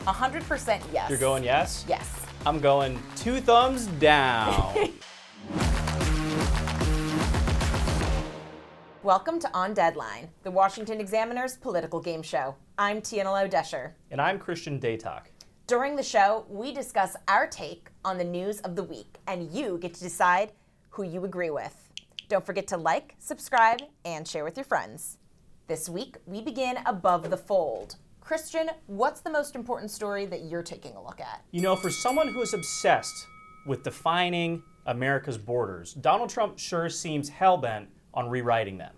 100% yes. You're going yes? Yes. I'm going 2 thumbs down. Welcome to On Deadline, the Washington Examiner's political game show. I'm Tiana Lowe Doescher. And I'm Christian Datoc. During the show, we discuss our take on the news of the week, and you get to decide who you agree with. Don't forget to like, subscribe, and share with your friends. This week, we begin above the fold. Christian, what's the most important story that you're taking a look at? You know, for someone who is obsessed with defining America's borders, Donald Trump sure seems hell-bent on rewriting them.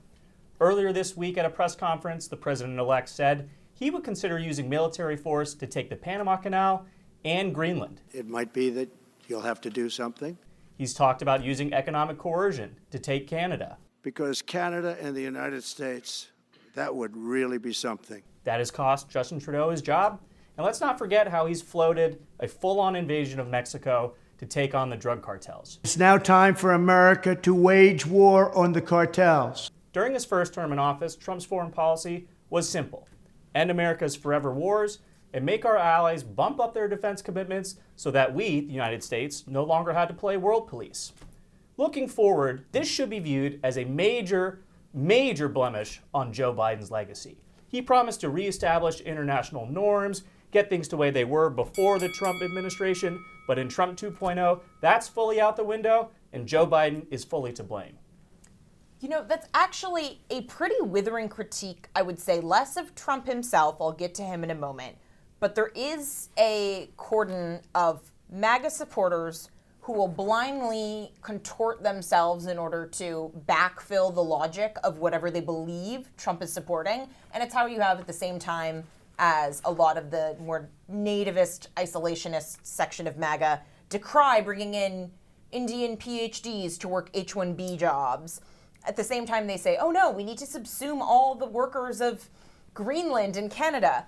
Earlier this week at a press conference, the president-elect said he would consider using military force to take the Panama Canal and Greenland. It might be that you'll have to do something. He's talked about using economic coercion to take Canada. Because Canada and the United States, that would really be something. That has cost Justin Trudeau his job. And let's not forget how he's floated a full-on invasion of Mexico to take on the drug cartels. It's now time for America to wage war on the cartels. During his first term in office, Trump's foreign policy was simple: end America's forever wars and make our allies bump up their defense commitments so that we, the United States, no longer had to play world police. Looking forward, this should be viewed as a major blemish on Joe Biden's legacy. He promised to reestablish international norms, get things the way they were before the Trump administration, but in Trump 2.0, that's fully out the window, and Joe Biden is fully to blame. You know, that's actually a pretty withering critique, I would say, less of Trump himself. I'll get to him in a moment. But there is a cordon of MAGA supporters who will blindly contort themselves in order to backfill the logic of whatever they believe Trump is supporting. And it's how you have at the same time as a lot of the more nativist, isolationist section of MAGA decry bringing in Indian PhDs to work H-1B jobs. At the same time, they say, oh no, we need to subsume all the workers of Greenland and Canada.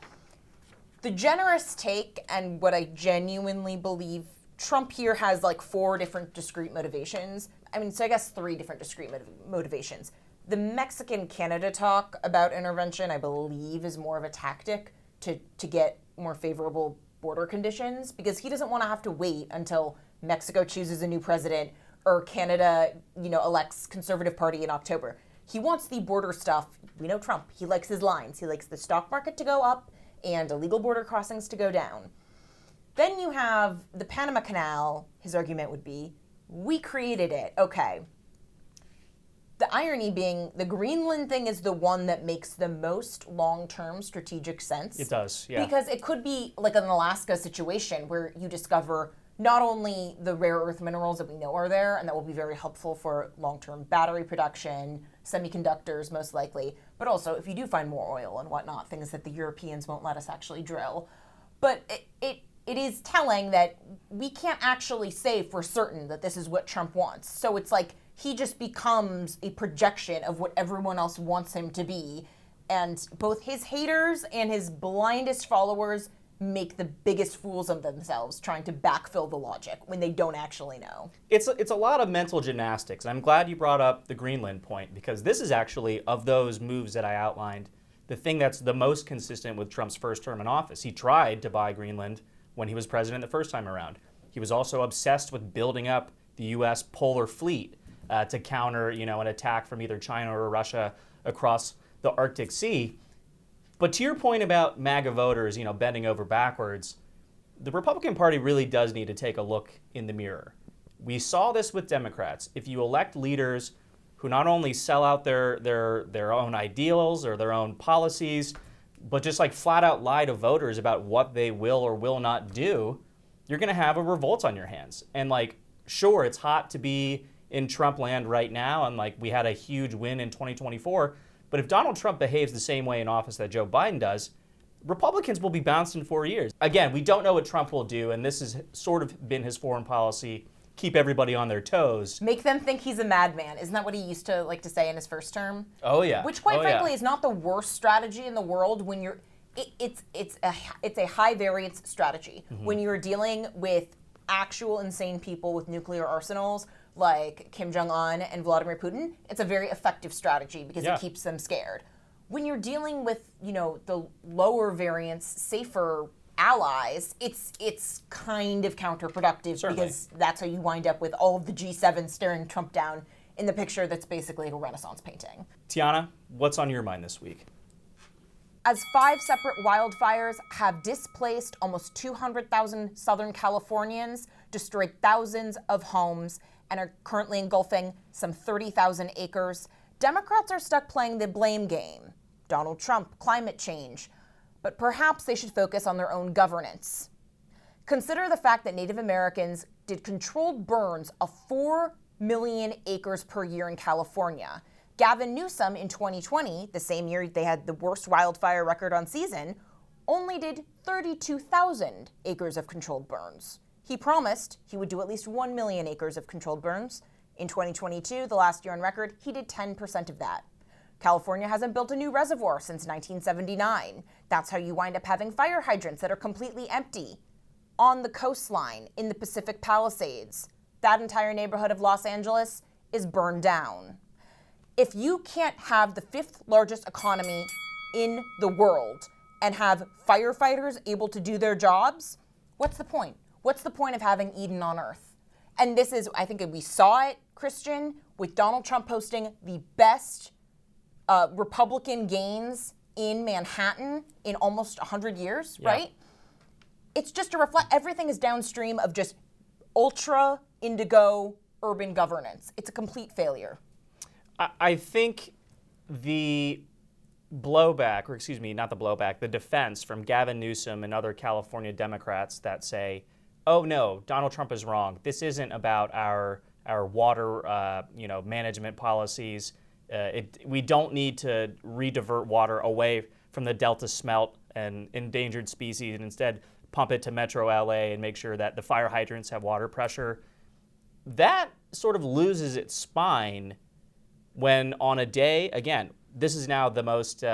The generous take, and what I genuinely believe, Trump here has like 4 different discrete motivations. I mean, so I guess 3 different discrete motivations. The Mexican-Canada talk about intervention, I believe, is more of a tactic to get more favorable border conditions, because he doesn't want to have to wait until Mexico chooses a new president or Canada, elects Conservative Party in October. He wants the border stuff. We know Trump. He likes his lines. He likes the stock market to go up and illegal border crossings to go down. Then you have the Panama Canal. His argument would be, we created it. Okay. The irony being, the Greenland thing is the one that makes the most long-term strategic sense. It does, yeah. Because it could be like an Alaska situation where you discover not only the rare earth minerals that we know are there, and that will be very helpful for long-term battery production, semiconductors most likely, but also if you do find more oil and whatnot, things that the Europeans won't let us actually drill. But it is telling that we can't actually say for certain that this is what Trump wants. So it's like he just becomes a projection of what everyone else wants him to be. And both his haters and his blindest followers make the biggest fools of themselves trying to backfill the logic when they don't actually know. It's a lot of mental gymnastics. I'm glad you brought up the Greenland point, because this is actually, of those moves that I outlined, the thing that's the most consistent with Trump's first term in office. He tried to buy Greenland when he was president the first time around. He was also obsessed with building up the U.S. polar fleet to counter, an attack from either China or Russia across the Arctic Sea. But to your point about MAGA voters, bending over backwards, the Republican Party really does need to take a look in the mirror. We saw this with Democrats. If you elect leaders who not only sell out their own ideals or their own policies, but just like flat out lie to voters about what they will or will not do, you're going to have a revolt on your hands. And sure, it's hot to be in Trump land right now, and we had a huge win in 2024. But if Donald Trump behaves the same way in office that Joe Biden does, Republicans will be bounced in 4 years. Again, we don't know what Trump will do, and this has sort of been his foreign policy: keep everybody on their toes. Make them think he's a madman. Isn't that what he used to like to say in his first term? Oh yeah. Which, quite frankly, is not the worst strategy in the world when you're. It's a high variance strategy when you're dealing with actual insane people with nuclear arsenals like Kim Jong-un and Vladimir Putin. It's a very effective strategy because it keeps them scared. When you're dealing with, the lower variance, safer allies, it's kind of counterproductive. Certainly. Because that's how you wind up with all of the G7 staring Trump down in the picture that's basically a Renaissance painting. Tiana, what's on your mind this week? As 5 separate wildfires have displaced almost 200,000 Southern Californians, destroyed thousands of homes, and are currently engulfing some 30,000 acres, Democrats are stuck playing the blame game. Donald Trump, climate change. But perhaps they should focus on their own governance. Consider the fact that Native Americans did controlled burns of 4 million acres per year in California. Gavin Newsom in 2020, the same year they had the worst wildfire record on season, only did 32,000 acres of controlled burns. He promised he would do at least 1 million acres of controlled burns. In 2022, the last year on record, he did 10% of that. California hasn't built a new reservoir since 1979. That's how you wind up having fire hydrants that are completely empty. On the coastline, in the Pacific Palisades, that entire neighborhood of Los Angeles is burned down. If you can't have the 5th largest economy in the world and have firefighters able to do their jobs, what's the point? What's the point of having Eden on Earth? And this is, I think we saw it, Christian, with Donald Trump posting the best Republican gains in Manhattan in almost 100 years, right? It's just to reflect, everything is downstream of just ultra indigo urban governance. It's a complete failure. I think the blowback, or excuse me, not the blowback, the defense from Gavin Newsom and other California Democrats that say, oh no, Donald Trump is wrong. This isn't about our water management policies. We don't need to redivert water away from the Delta smelt and endangered species and instead pump it to Metro LA and make sure that the fire hydrants have water pressure. That sort of loses its spine when on a day, again, this is now the most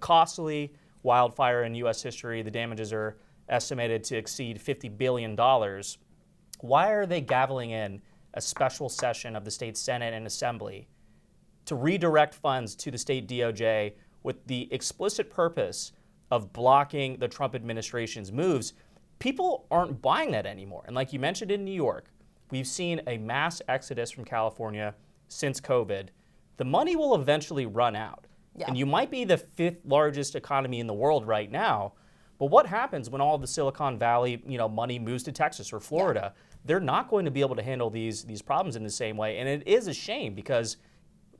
costly wildfire in U.S. history. The damages are estimated to exceed $50 billion. Why are they gaveling in a special session of the state Senate and Assembly to redirect funds to the state DOJ with the explicit purpose of blocking the Trump administration's moves? People aren't buying that anymore. And like you mentioned in New York, we've seen a mass exodus from California since COVID. The money will eventually run out. Yeah. And you might be the 5th largest economy in the world right now, but what happens when all of the Silicon Valley, money moves to Texas or Florida? Yeah. They're not going to be able to handle these problems in the same way. And it is a shame because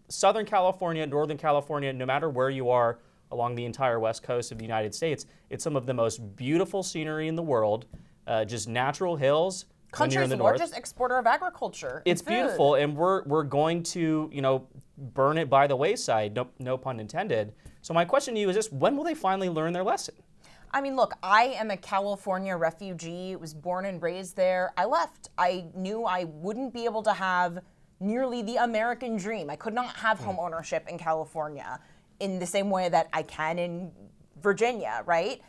Southern California, Northern California, no matter where you are along the entire west coast of the United States, it's some of the most beautiful scenery in the world, just natural hills. Country's largest exporter of agriculture. It's beautiful, and we're going to, burn it by the wayside, no pun intended. So my question to you is this: when will they finally learn their lesson? I mean, look, I am a California refugee, was born and raised there. I left. I knew I wouldn't be able to have nearly the American dream. I could not have home ownership in California in the same way that I can in Virginia, right?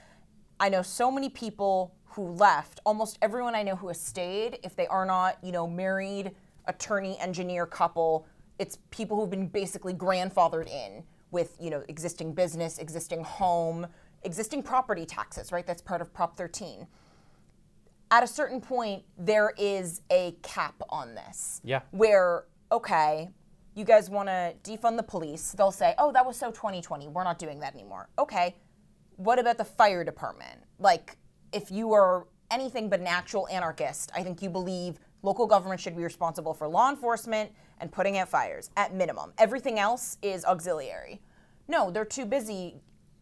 I know so many people who left. Almost everyone I know who has stayed, if they are not, married, attorney, engineer couple, it's people who've been basically grandfathered in with, existing business, existing home, existing property taxes, right? That's part of Prop 13. At a certain point, there is a cap on this. Yeah. Where, okay, you guys want to defund the police. They'll say, oh, that was so 2020. We're not doing that anymore. Okay. What about the fire department? Like, if you are anything but an actual anarchist, I think you believe local government should be responsible for law enforcement and putting out fires, at minimum. Everything else is auxiliary. No, they're too busy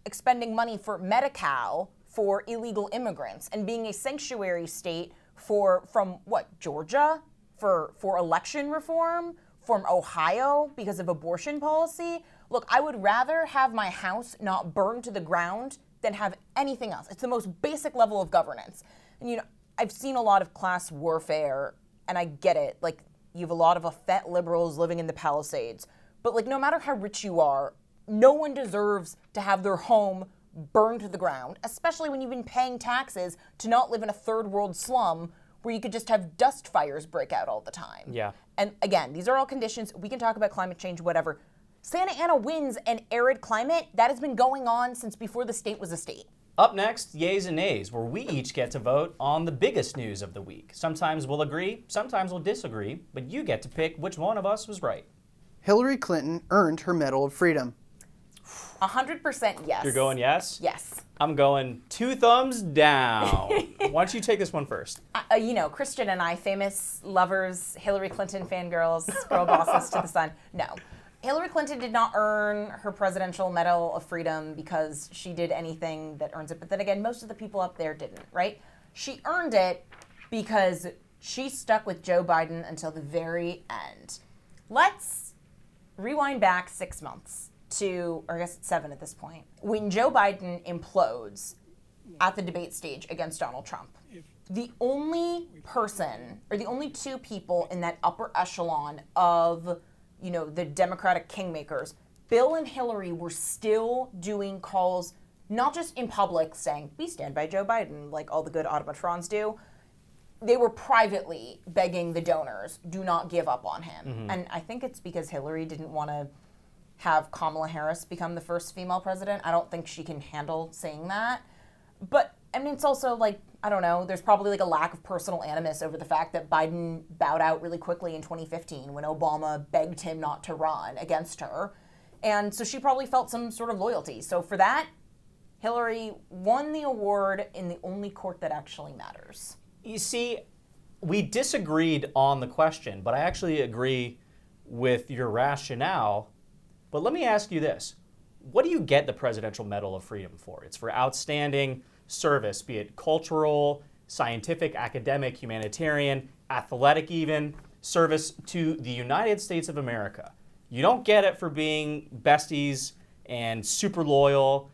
expending money for Medi-Cal for illegal immigrants and being a sanctuary state from Georgia for election reform, from Ohio because of abortion policy. Look, I would rather have my house not burned to the ground than have anything else. It's the most basic level of governance. And I've seen a lot of class warfare, and I get it. Like, you have a lot of effete liberals living in the Palisades. But no matter how rich you are, no one deserves to have their home burned to the ground, especially when you've been paying taxes to not live in a third world slum where you could just have dust fires break out all the time. Yeah. And again, these are all conditions. We can talk about climate change, whatever. Santa Ana wins an arid climate. That has been going on since before the state was a state. Up next, Yays and Nays, where we each get to vote on the biggest news of the week. Sometimes we'll agree, sometimes we'll disagree, but you get to pick which one of us was right. Hillary Clinton earned her Medal of Freedom. 100% yes. You're going yes? Yes. I'm going 2 thumbs down. Why don't you take this one first? Christian and I, famous lovers, Hillary Clinton fangirls, girl bosses to the sun. No. Hillary Clinton did not earn her Presidential Medal of Freedom because she did anything that earns it. But then again, most of the people up there didn't, right? She earned it because she stuck with Joe Biden until the very end. Let's rewind back 6 months to, or I guess it's 7 at this point, when Joe Biden implodes at the debate stage against Donald Trump. The only person, or the only 2 people in that upper echelon of, the Democratic kingmakers, Bill and Hillary, were still doing calls, not just in public saying, we stand by Joe Biden, like all the good automatrons do. They were privately begging the donors, do not give up on him. Mm-hmm. And I think it's because Hillary didn't want to have Kamala Harris become the first female president. I don't think she can handle saying that. But, it's also I don't know, there's probably a lack of personal animus over the fact that Biden bowed out really quickly in 2015 when Obama begged him not to run against her. And so she probably felt some sort of loyalty. So for that, Hillary won the award in the only court that actually matters. You see, we disagreed on the question, but I actually agree with your rationale. But let me ask you this. What do you get the Presidential Medal of Freedom for? It's for outstanding service, be it cultural, scientific, academic, humanitarian, athletic even, service to the United States of America. You don't get it for being besties and super loyal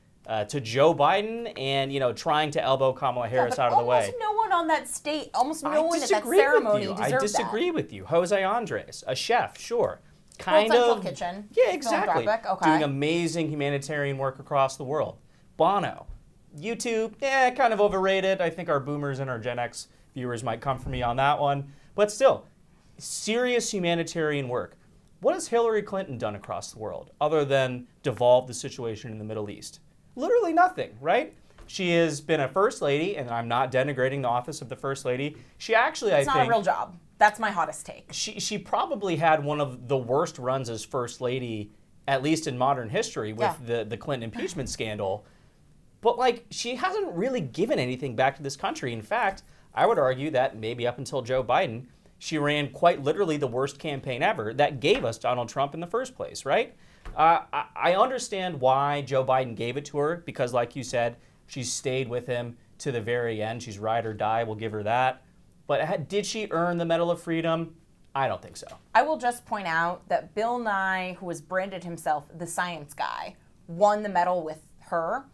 to Joe Biden and, trying to elbow Kamala Harris out of the way. Almost no one on that state, almost no one at that ceremony deserved that. I disagree with you. Jose Andres, a chef, sure. Central Kitchen. Yeah, exactly. Okay. Doing amazing humanitarian work across the world. Bono. YouTube, kind of overrated. I think our boomers and our Gen X viewers might come for me on that one. But still, serious humanitarian work. What has Hillary Clinton done across the world other than devolve the situation in the Middle East? Literally nothing, right? She has been a first lady, and I'm not denigrating the office of the first lady. She actually, it's not a real job. That's my hottest take. She probably had one of the worst runs as first lady, at least in modern history, with the Clinton impeachment scandal. But she hasn't really given anything back to this country. In fact, I would argue that maybe up until Joe Biden, she ran quite literally the worst campaign ever that gave us Donald Trump in the first place, right? I understand why Joe Biden gave it to her because, like you said, she stayed with him to the very end. She's ride or die. We'll give her that. But did she earn the Medal of Freedom? I don't think so. I will just point out that Bill Nye, who has branded himself the science guy, won the medal with her.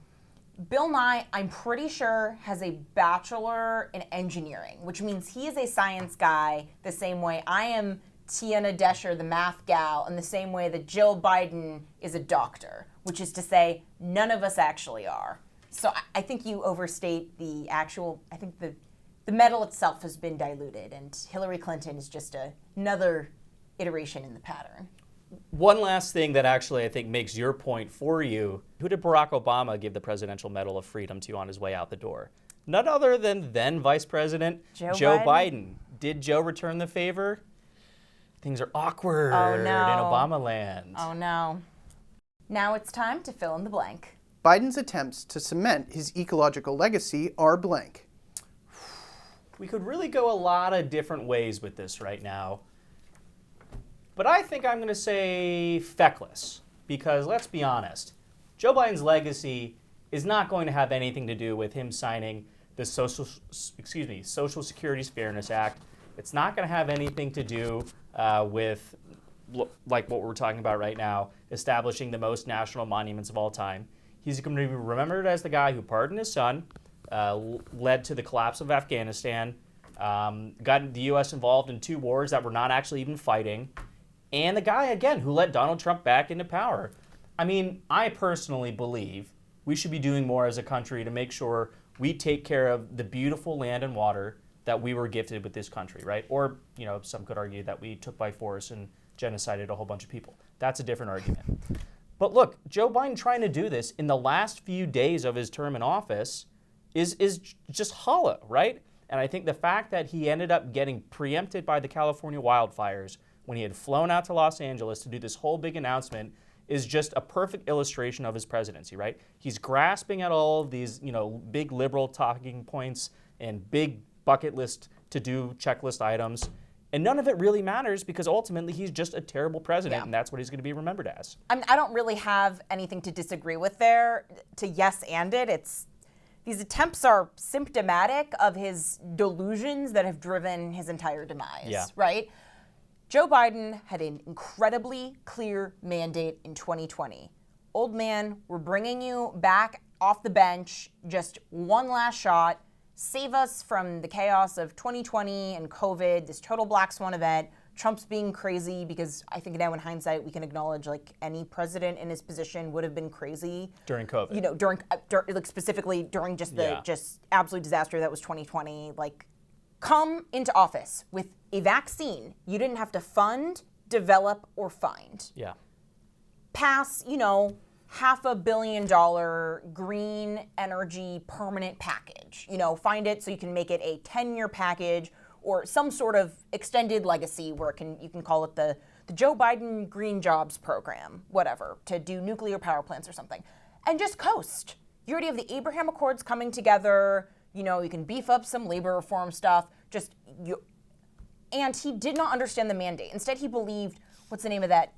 Bill Nye, I'm pretty sure, has a bachelor in engineering, which means he is a science guy the same way I am Tiana Doescher, the math gal, in the same way that Jill Biden is a doctor, which is to say none of us actually are. So I think you overstate the actual, I think the medal itself has been diluted, and Hillary Clinton is just another iteration in the pattern. One last thing that actually I think makes your point for you. Who did Barack Obama give the Presidential Medal of Freedom to on his way out the door? None other than then Vice President Joe Biden. Did Joe return the favor? Things are awkward in Obama land. Oh no. Now it's time to fill in the blank. Biden's attempts to cement his ecological legacy are blank. We could really go a lot of different ways with this right now. But I think I'm going to say feckless, because let's be honest, Joe Biden's legacy is not going to have anything to do with him signing the Social Security's Fairness Act. It's not going to have anything to do with what we're talking about right now, establishing the most national monuments of all time. He's going to be remembered as the guy who pardoned his son, led to the collapse of Afghanistan, got the U.S. involved in 2 wars that we're not actually even fighting, and the guy, again, who led Donald Trump back into power. I personally believe we should be doing more as a country to make sure we take care of the beautiful land and water that we were gifted with this country, right? Or, some could argue that we took by force and genocided a whole bunch of people. That's a different argument. But look, Joe Biden trying to do this in the last few days of his term in office is just hollow, right? And I think the fact that he ended up getting preempted by the California wildfires when he had flown out to Los Angeles to do this whole big announcement is just a perfect illustration of his presidency, right? He's grasping at all of these, big liberal talking points and big bucket list to-do checklist items. And none of it really matters because ultimately he's just a terrible president, and that's what he's going to be remembered as. I don't really have anything to disagree with there. To yes and it. These attempts are symptomatic of his delusions that have driven his entire demise, right? Joe Biden had an incredibly clear mandate in 2020. Old man, we're bringing you back off the bench, just one last shot. Save us from the chaos of 2020 and COVID, this total black swan event, Trump's being crazy, because I think now in hindsight we can acknowledge any president in his position would have been crazy. During COVID. During specifically during just the just absolute disaster that was 2020. Come into office with a vaccine you didn't have to fund, develop, or find. Yeah. Pass, $500 million green energy permanent package. Find it so you can make it a 10-year package or some sort of extended legacy where you can call it the Joe Biden Green Jobs Program, whatever, to do nuclear power plants or something. And just coast. You already have the Abraham Accords coming together. You can beef up some labor reform stuff. And he did not understand the mandate. Instead, he believed, what's the name of that,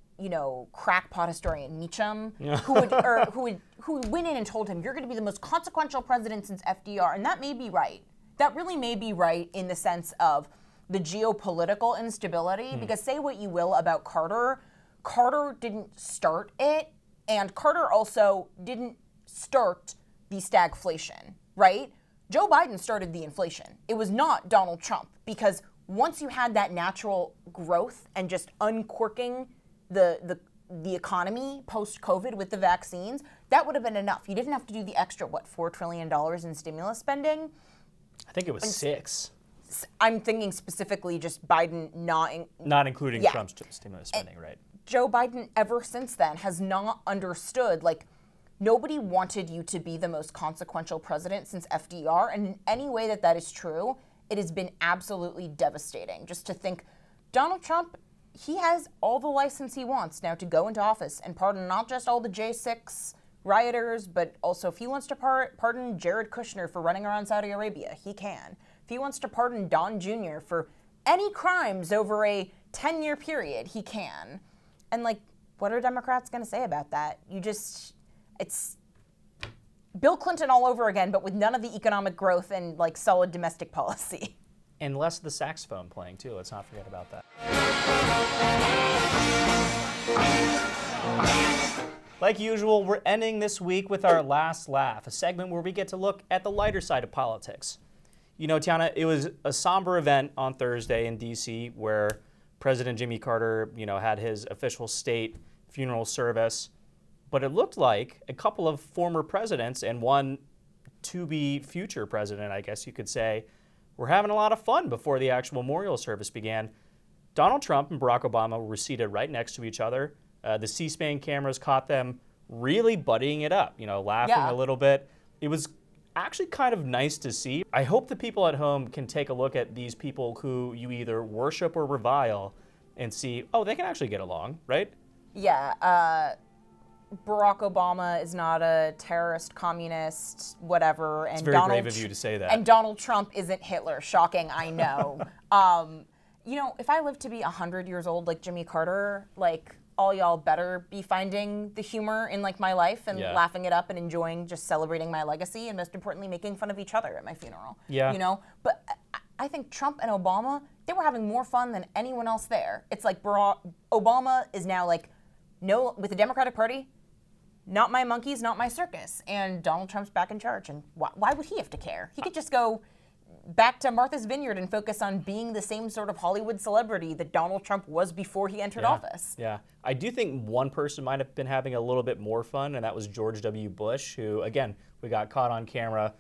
crackpot historian, Meacham, who went in and told him, you're going to be the most consequential president since FDR. And that may be right. That really may be right in the sense of the geopolitical instability, because say what you will about Carter, Carter didn't start it, and Carter also didn't start the stagflation, right? Joe Biden started the inflation. It was not Donald Trump, because once you had that natural growth and just uncorking the economy post-COVID with the vaccines, that would have been enough. You didn't have to do the extra, $4 trillion in stimulus spending? I think it was 6. I'm thinking specifically just Biden not including Trump's stimulus spending, right? Joe Biden ever since then has not understood, nobody wanted you to be the most consequential president since FDR, and in any way that is true, it has been absolutely devastating. Just to think, Donald Trump, he has all the license he wants now to go into office and pardon not just all the J6 rioters, but also if he wants to pardon Jared Kushner for running around Saudi Arabia, he can. If he wants to pardon Don Jr. for any crimes over a 10-year period, he can. And what are Democrats going to say about that? It's Bill Clinton all over again, but with none of the economic growth and solid domestic policy. And less of the saxophone playing too. Let's not forget about that. Like usual, we're ending this week with our last laugh, a segment where we get to look at the lighter side of politics. Tiana, it was a somber event on Thursday in D.C. where President Jimmy Carter, had his official state funeral service. But it looked like a couple of former presidents and one to-be future president, I guess you could say, were having a lot of fun before the actual memorial service began. Donald Trump and Barack Obama were seated right next to each other. The C-SPAN cameras caught them really buddying it up, laughing a little bit. It was actually kind of nice to see. I hope the people at home can take a look at these people who you either worship or revile and see, they can actually get along, right? Yeah, Barack Obama is not a terrorist, communist, whatever. And it's very brave of you to say that. And Donald Trump isn't Hitler. Shocking, I know. If I live to be 100 years old like Jimmy Carter, all y'all better be finding the humor in my life and laughing it up and enjoying just celebrating my legacy and most importantly making fun of each other at my funeral. Yeah. But I think Trump and Obama, they were having more fun than anyone else there. It's Obama is now no, with the Democratic Party, not my monkeys, not my circus. And Donald Trump's back in charge. And why would he have to care? He could just go back to Martha's Vineyard and focus on being the same sort of Hollywood celebrity that Donald Trump was before he entered office. Yeah. I do think one person might have been having a little bit more fun, and that was George W. Bush, who, again, we got caught on camera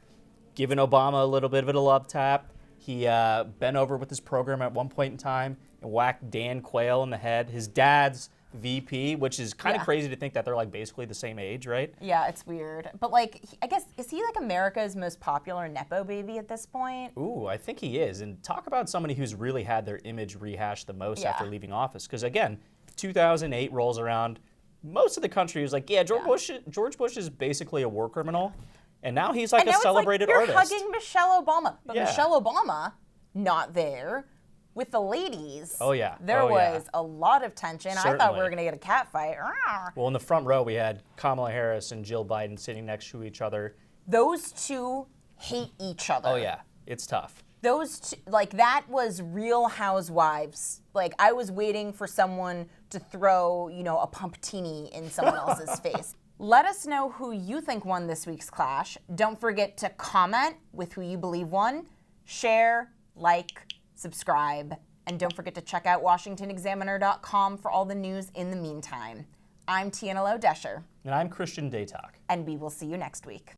giving Obama a little bit of a love tap. He bent over with his program at one point in time and whacked Dan Quayle in the head. His dad's VP, which is kind of Yeah. crazy to think that they're like basically the same age, right? Yeah, it's weird. But like, I guess, is he like America's most popular Nepo baby at this point? Ooh, I think he is. And talk about somebody who's really had their image rehashed the most Yeah. after leaving office. Because again, 2008 rolls around, most of the country was like, yeah, George Bush is basically a war criminal. And now he's like And a now it's celebrated you're artist. hugging Michelle Obama. But Yeah. Michelle Obama, not there. With the ladies, Oh, yeah. there Oh, yeah. was a lot of tension. I thought we Certainly. were going to get a cat fight. Well, in the front row, we had Kamala Harris and Jill Biden sitting next to each other. Those two hate each other. Oh, yeah. It's tough. Those two, like, that was Real Housewives. Like, I was waiting for someone to throw, you know, a pumptini in someone else's face. Let us know who you think won this week's clash. Don't forget to comment with who you believe won. Share, like, subscribe, and don't forget to check out washingtonexaminer.com for all the news in the meantime. I'm Tiana Lowe, Doescher, And I'm Christian Datoc. and we will see you next week.